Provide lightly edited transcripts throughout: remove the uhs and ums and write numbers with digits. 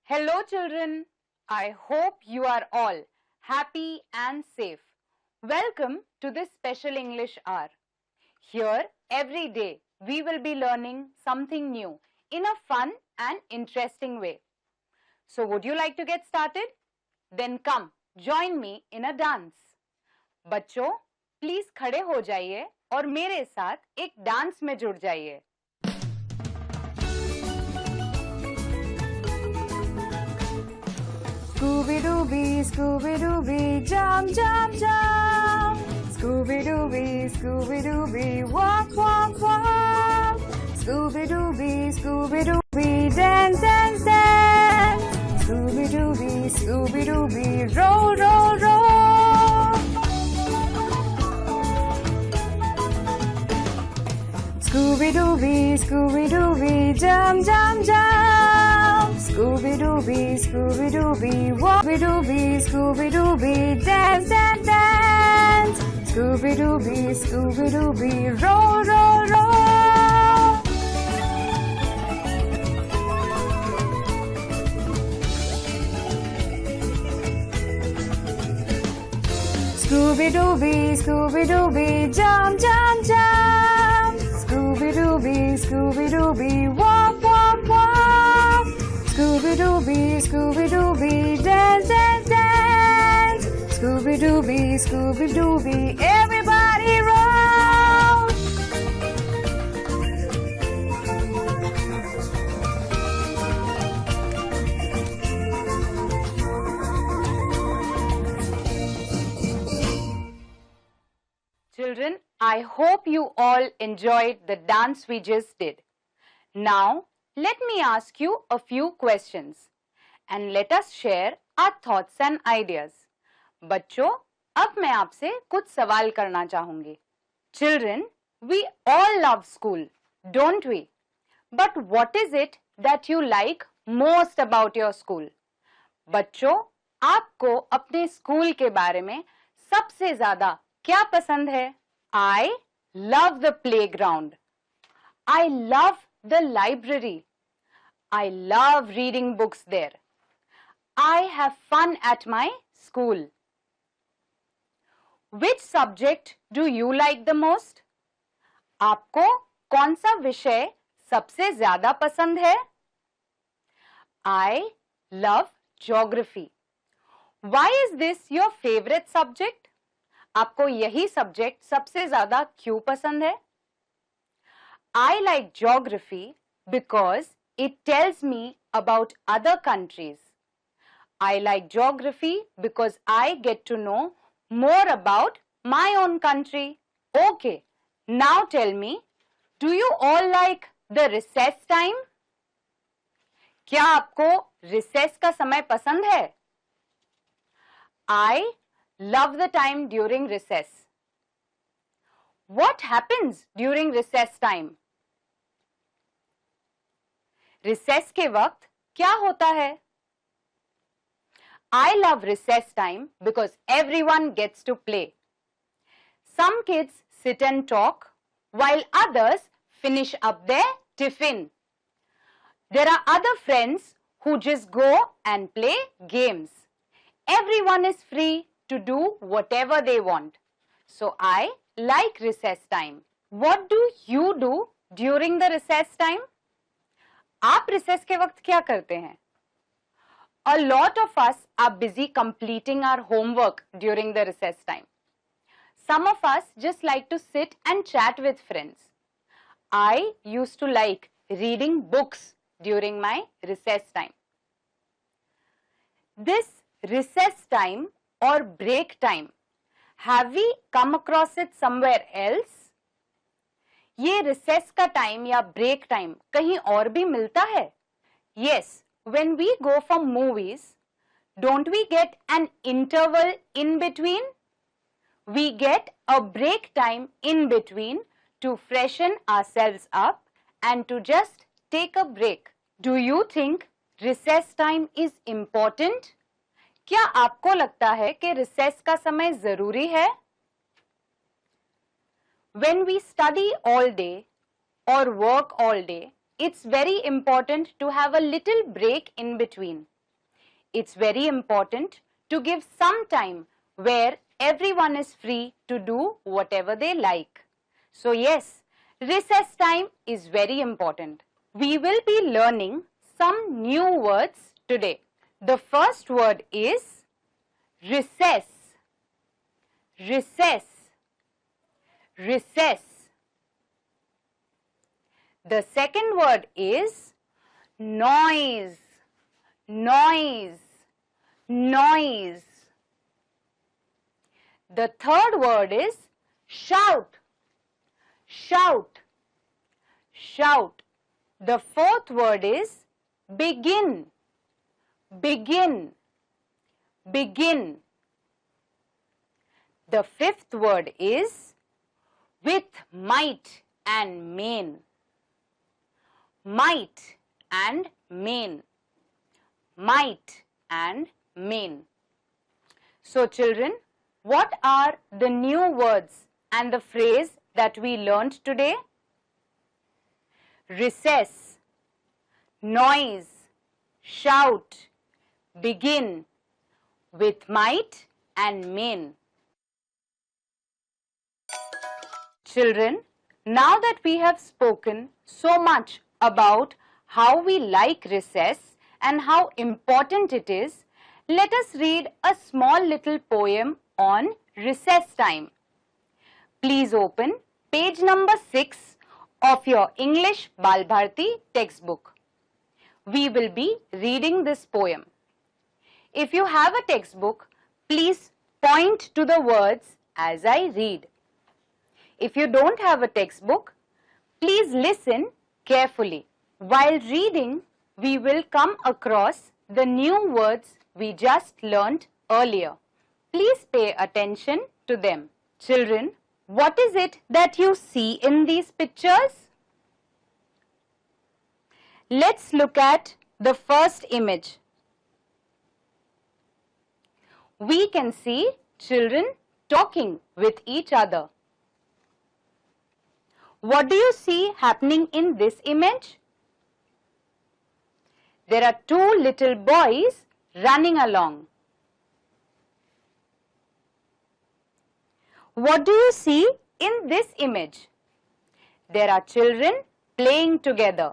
Hello children, I hope you are all happy and safe. Welcome to this special English hour. Here every day we will be learning something new in a fun and interesting way. So would you like to get started? Then come join me in a dance. बच्चों please खड़े हो जाइए और मेरे साथ एक dance में जुड़ जाइए. Scooby-Dooby, Scooby-Dooby, jump, jump, jump. Scooby-Dooby, Scooby-Dooby, walk, walk, walk. Scooby-Dooby, Scooby-Dooby, dance, dance, dance. Scooby-Dooby, Scooby-Dooby, roll, roll, roll. Scooby-Dooby, Scooby-Dooby, jump, jump, jump. Scooby-Dooby, Scooby-Dooby, walk. Scooby-Dooby, Scooby-Dooby, dance, dance, dance. Scooby-Dooby, Scooby-Dooby, roll, roll, roll. Scooby-Dooby, Scooby-Dooby, jump, jump, jump. Scooby-Dooby, Scooby-Dooby, walk, walk, walk. Scooby-Dooby, Scooby-Dooby, dance, dance, dance. Scooby-Dooby, Scooby-Dooby, everybody roll. Children, I hope you all enjoyed the dance we just did. Now, let me ask you a few questions and let us share our thoughts and ideas. बच्चों, अब मैं आपसे कुछ सवाल करना चाहूंगी. Children, we all love school, don't we? But what is it that you like most about your school? बच्चों, आपको अपने स्कूल के बारे में सबसे ज्यादा क्या पसंद है? I love the playground. I love the library. I love reading books there. I have fun at my school. Which subject do you like the most? आपको कौन सा विषय सबसे ज्यादा पसंद है? I love geography. Why is this your favorite subject? आपको यही सब्जेक्ट सबसे ज्यादा क्यों पसंद है? I like geography because it tells me about other countries. I like geography because I get to know more about my own country. Okay, now tell me, do you all like the recess time? क्या आपको recess का समय पसंद है? I love the time during recess. What happens during recess time? Recess के वक्त क्या होता है? I love recess time because everyone gets to play. Some kids sit and talk while others finish up their tiffin. There are other friends who just go and play games. Everyone is free to do whatever they want. So I like recess time. What do you do during the recess time? आप recess के वक्त क्या करते हैं? A lot of us are busy completing our homework during the recess time. Some of us just like to sit and chat with friends. I used to like reading books during my recess time. This recess time or break time, have we come across it somewhere else? ये recess का time या break time कहीं और भी मिलता है? Yes, when we go for movies, don't we get an interval in between? We get a break time in between to freshen ourselves up and to just take a break. Do you think recess time is important? क्या आपको लगता है कि recess का समय जरूरी है? When we study all day or work all day, it's very important to have a little break in between. It's very important to give some time where everyone is free to do whatever they like. So yes, recess time is very important. We will be learning some new words today. The first word is recess. Recess. Recess. The second word is noise. Noise. Noise. The third word is shout. Shout. Shout. The fourth word is begin. Begin. Begin. The fifth word is with might and main. Might and main. Might and main. So children, what are the new words and the phrase that we learned today? Recess, noise, shout, begin, with might and main. Children, now that we have spoken so much about how we like recess and how important it is, let us read a small little poem on recess time. Please open page number 6 of your English Balbharti textbook. We will be reading this poem. If you have a textbook, please point to the words as I read. If you don't have a textbook, please listen carefully. While reading, we will come across the new words we just learnt earlier. Please pay attention to them. Children, what is it that you see in these pictures? Let's look at the first image. We can see children talking with each other. What do you see happening in this image? There are two little boys running along. What do you see in this image? There are children playing together.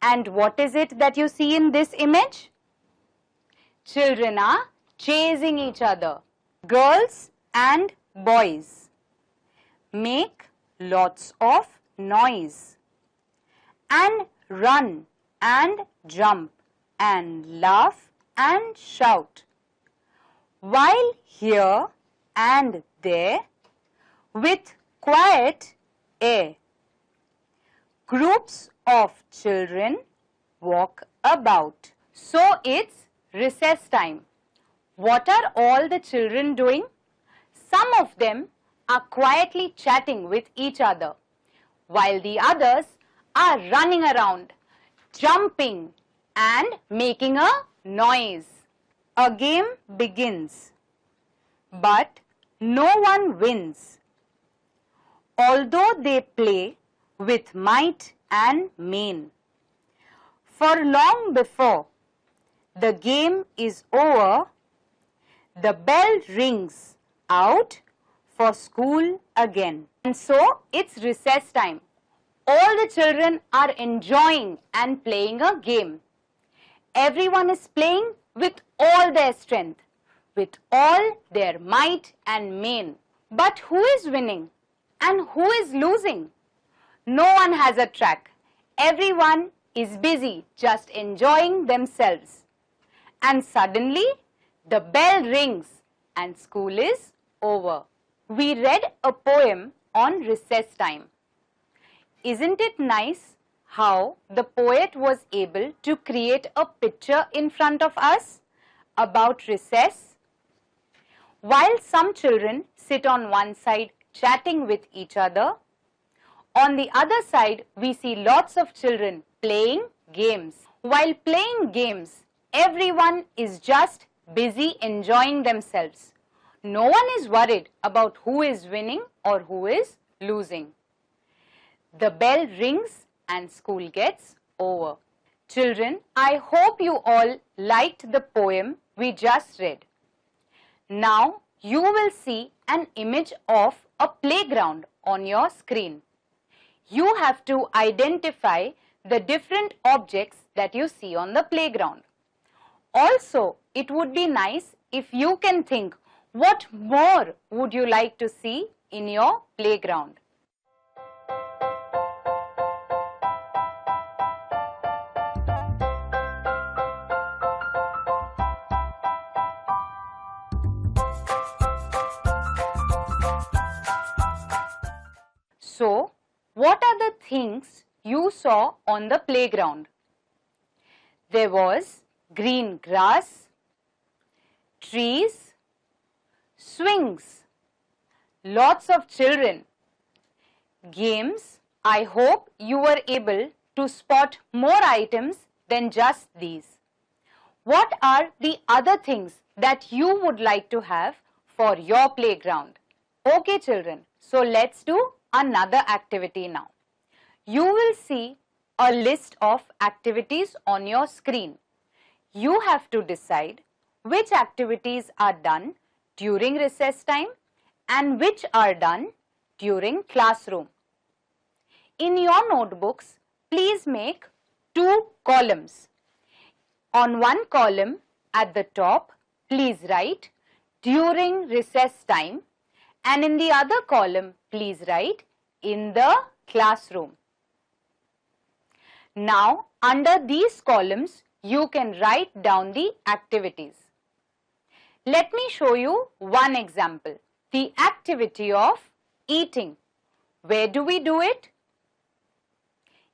And what is it that you see in this image? Children are chasing each other. Girls and boys make lots of noise and run and jump and laugh and shout. While here and there, with quiet air, groups of children walk about. So it's recess time. What are all the children doing? Some of them are quietly chatting with each other, while the others are running around, jumping and making a noise. A game begins, but no one wins, although they play with might and main. For long before the game is over, the bell rings out for school again. And so it's recess time. All the children are enjoying and playing a game. Everyone is playing with all their strength, with all their might and main. But who is winning and who is losing? No one has a track. Everyone is busy just enjoying themselves. And suddenly the bell rings and school is over. We read a poem on recess time. Isn't it nice how the poet was able to create a picture in front of us about recess? While some children sit on one side chatting with each other. On the other side, we see lots of children playing games. While playing games, everyone is just busy enjoying themselves. No one is worried about who is winning or who is losing. The bell rings and school gets over. Children, I hope you all liked the poem we just read. Now you will see an image of a playground on your screen. You have to identify the different objects that you see on the playground. Also, it would be nice if you can think, what more would you like to see in your playground? So, what are the things you saw on the playground? There was green grass, trees, swings, lots of children, games. I hope you were able to spot more items than just these. What are the other things that you would like to have for your playground? Okay children, so let's do another activity now. You will see a list of activities on your screen. You have to decide which activities are done during recess time and which are done during classroom. In your notebooks, please make 2 columns. On one column at the top, please write during recess time, and in the other column, please write in the classroom. Now, under these columns, you can write down the activities. Let me show you one example. The activity of eating. Where do we do it?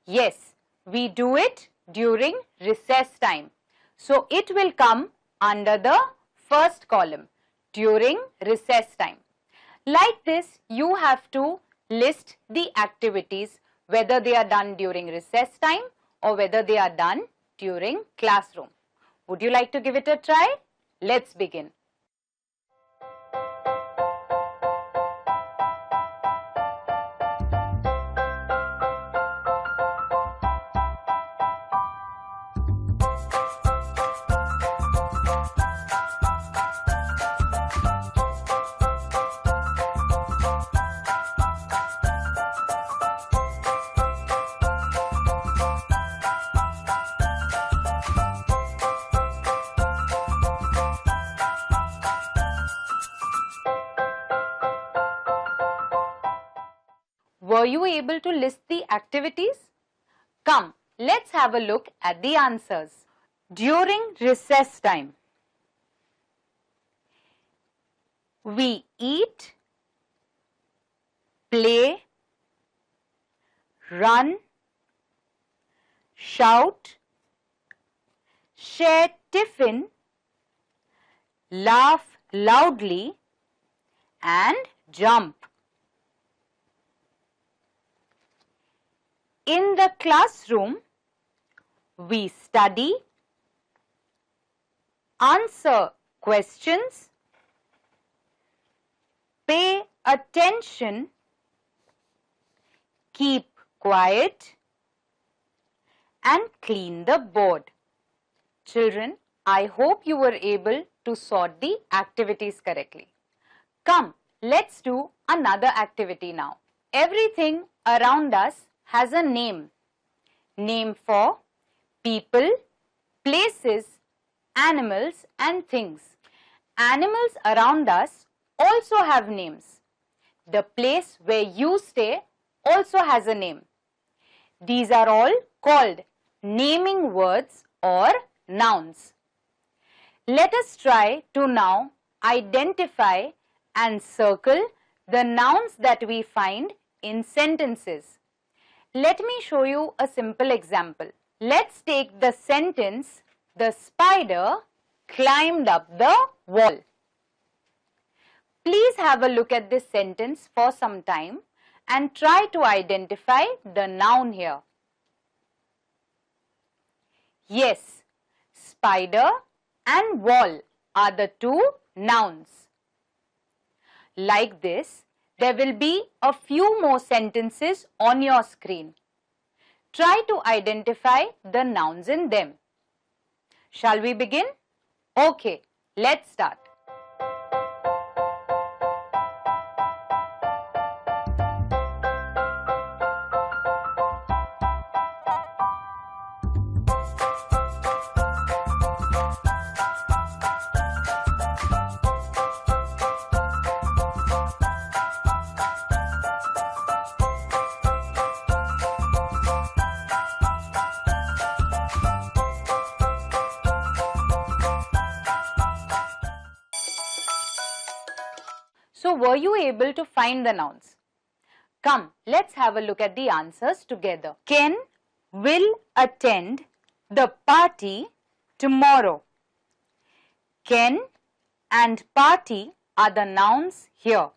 Yes, we do it during recess time. So, it will come under the first column, during recess time. Like this, you have to list the activities, whether they are done during recess time or whether they are done during classroom. Would you like to give it a try? Let's begin. Were you able to list the activities? Come, let's have a look at the answers. During recess time, we eat, play, run, shout, share tiffin, laugh loudly, and jump. In the classroom, we study, answer questions, pay attention, keep quiet, and clean the board. Children, I hope you were able to sort the activities correctly. Come, let's do another activity now. Everything around us has a name. Name for people, places, animals and things. Animals around us also have names. The place where you stay also has a name. These are all called naming words or nouns. Let us try to now identify and circle the nouns that we find in sentences. Let me show you a simple example. Let's take the sentence, the spider climbed up the wall. Please have a look at this sentence for some time and try to identify the noun here. Yes, spider and wall are the two nouns. Like this, there will be a few more sentences on your screen. Try to identify the nouns in them. Shall we begin? Okay, let's start. So, were you able to find the nouns? Come, let's have a look at the answers together. Ken will attend the party tomorrow. Ken and party are the nouns here.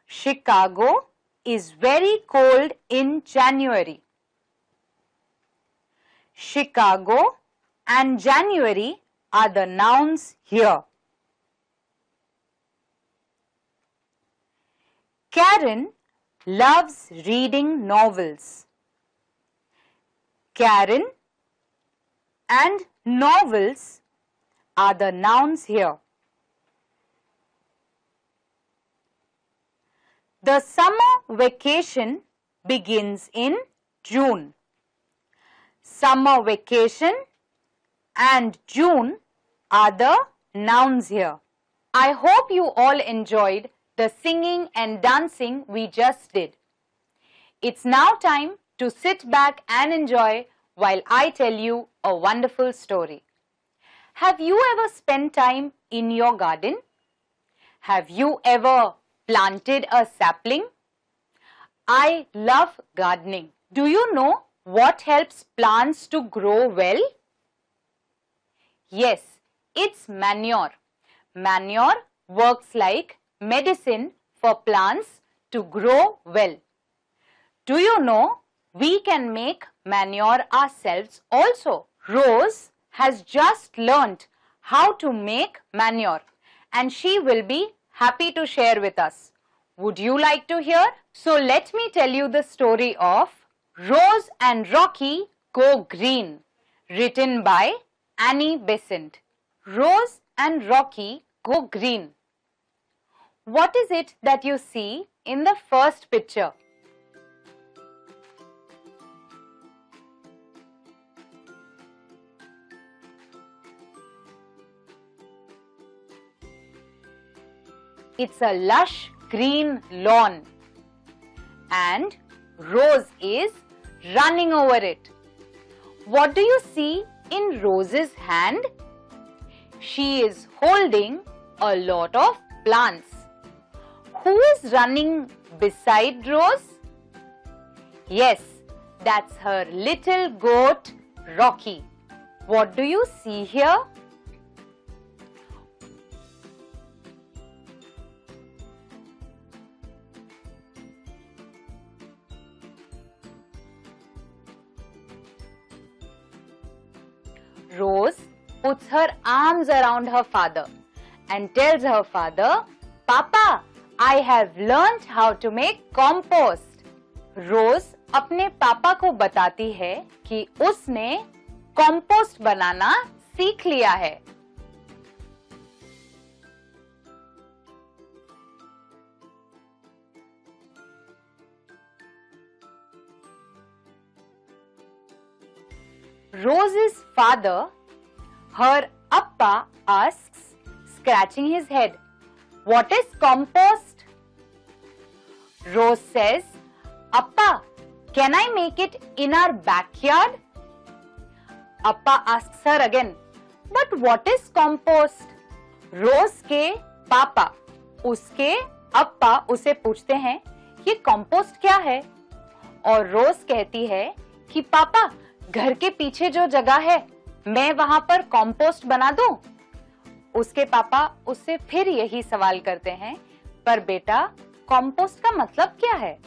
Chicago is very cold in January. Chicago and January are the nouns here. Karen loves reading novels. Karen and novels are the nouns here. The summer vacation begins in June. Summer vacation and June are the nouns here. I hope you all enjoyed the singing and dancing we just did. It's now time to sit back and enjoy while I tell you a wonderful story. Have you ever spent time in your garden? Have you ever planted a sapling? I love gardening. Do you know what helps plants to grow well? Yes, it's manure. Manure works like medicine for plants to grow well. Do you know we can make manure ourselves also? Rose has just learnt how to make manure and she will be happy to share with us. Would you like to hear? So let me tell you the story of Rose and Rocky Go Green, written by Annie Besant. Rose and Rocky Go Green. What is it that you see in the first picture? It's a lush green lawn and Rose is running over it. What do you see in Rose's hand? She is holding a lot of plants. Who is running beside Rose? Yes, that's her little goat Rocky. What do you see here? Rose puts her arms around her father and tells her father, "Papa, I have learnt how to make compost." Rose अपने पापा को बताती है कि उसने compost बनाना सीख लिया है. Rose's father, her appa, asks, scratching his head, "What is compost?" Rose says, "Appa, can I make it in our backyard?" Appa asks her again, "But what is compost?" Rose के पापा, उसके अप्पा उसे पूछते हैं, "ये compost क्या है?" और रोज कहती है कि पापा, घर के पीछे जो जगह है मैं वहां पर कंपोस्ट बना दूं? उसके पापा उससे फिर यही सवाल करते हैं, पर बेटा कंपोस्ट का मतलब क्या है?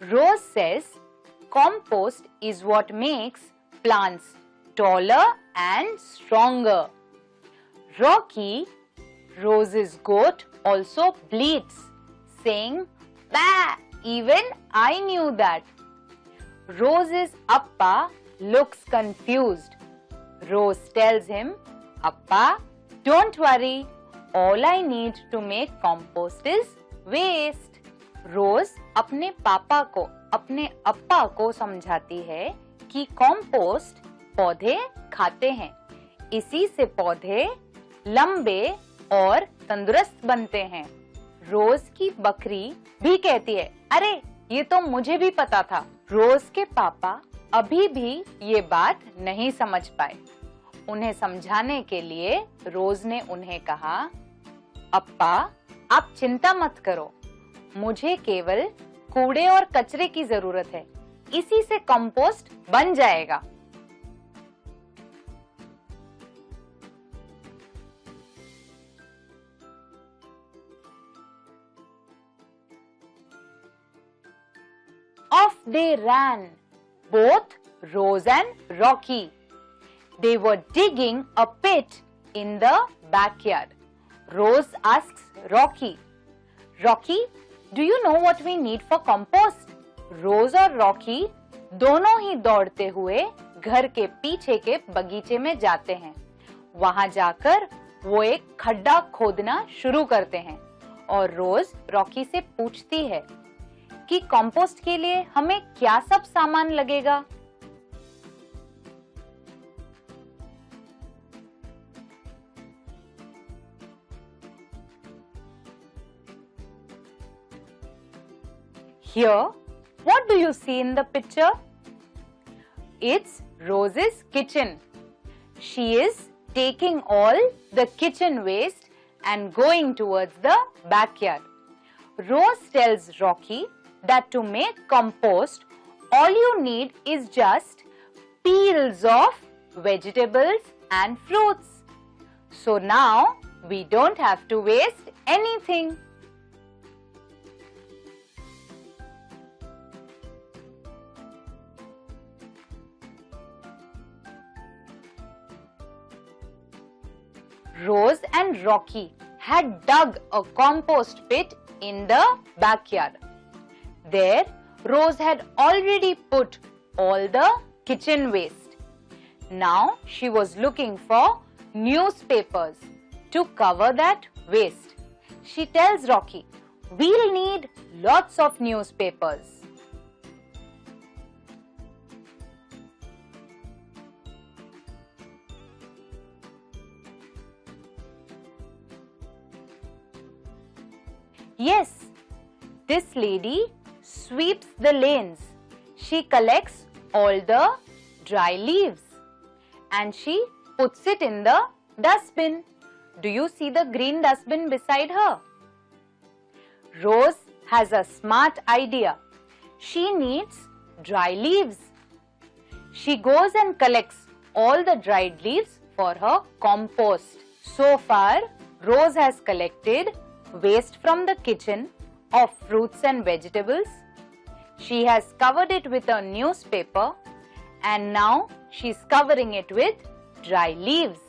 Rose says compost is what makes plants taller and stronger. Rocky, Rose's goat, also bleats, saying, "Bah! Even I knew that." Rose's Appa looks confused. Rose tells him, "Appa, don't worry. All I need to make compost is waste." रोज अपने पापा को, अपने अप्पा को समझाती है कि compost पौधे खाते हैं, इसी से पौधे लंबे और तंदुरुस्त बनते हैं। रोज की बकरी भी कहती है, अरे ये तो मुझे भी पता था। रोज के पापा अभी भी ये बात नहीं समझ पाए। उन्हें समझाने के लिए रोज ने उन्हें कहा, अप्पा आप चिंता मत करो, मुझे केवल कूड़े और कचरे की जरूरत है, इसी से कंपोस्ट बन जाएगा। Off they ran, both Rose and Rocky. They were digging a pit in the backyard. Rose asks Rocky, Rocky, do you know what we need for compost? रोज और रॉकी दोनों ही दौड़ते हुए घर के पीछे के बगीचे में जाते हैं। वहां जाकर वो एक खड्डा खोदना शुरू करते हैं और रोज रॉकी से पूछती है कि कंपोस्ट के लिए हमें क्या सब सामान लगेगा। Here, what do you see in the picture? It's Rose's kitchen. She is taking all the kitchen waste and going towards the backyard. Rose tells Rocky that to make compost, all you need is just peels of vegetables and fruits. So now we don't have to waste anything. Rose and Rocky had dug a compost pit in the backyard. There, Rose had already put all the kitchen waste. Now she was looking for newspapers to cover that waste. She tells Rocky, "We'll need lots of newspapers." Yes, this lady sweeps the lanes. She collects all the dry leaves and she puts it in the dustbin. Do you see the green dustbin beside her? Rose has a smart idea. She needs dry leaves. She goes and collects all the dried leaves for her compost. So far, Rose has collected waste from the kitchen of fruits and vegetables. She has covered it with a newspaper and now she's covering it with dry leaves.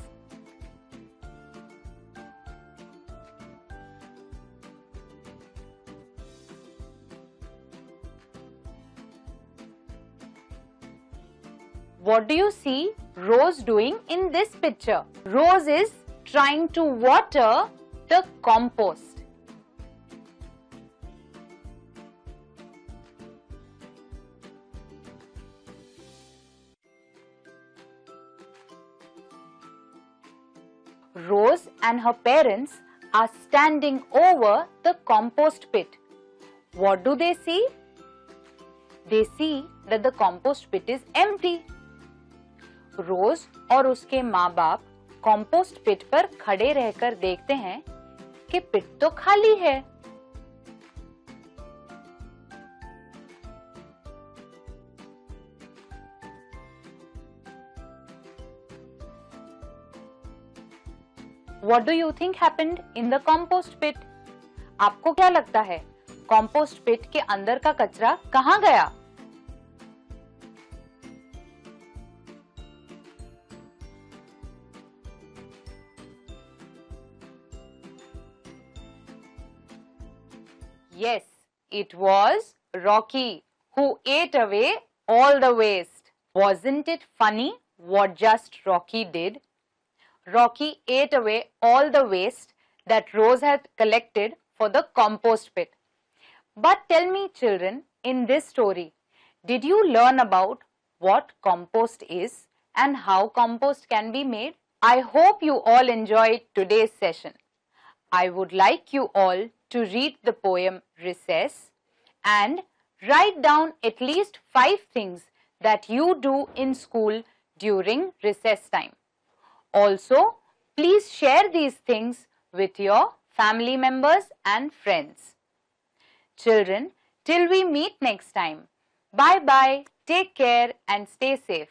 What do you see Rose doing in this picture? Rose is trying to water the compost. Rose and her parents are standing over the compost pit. What do they see? They see that the compost pit is empty. Rose और उसके माँ बाप compost pit पर खड़े रहकर देखते हैं कि पिट तो खाली है। What do you think happened in the compost pit? आपको क्या लगता है compost pit के अंदर का कचरा कहाँ गया? Yes, it was Rocky who ate away all the waste. Wasn't it funny what just Rocky did? Rocky ate away all the waste that Rose had collected for the compost pit. But tell me, children, in this story, did you learn about what compost is and how compost can be made? I hope you all enjoyed today's session. I would like you all to read the poem Recess and write down at least 5 things that you do in school during recess time. Also, please share these things with your family members and friends. Children, till we meet next time, bye-bye, take care and stay safe.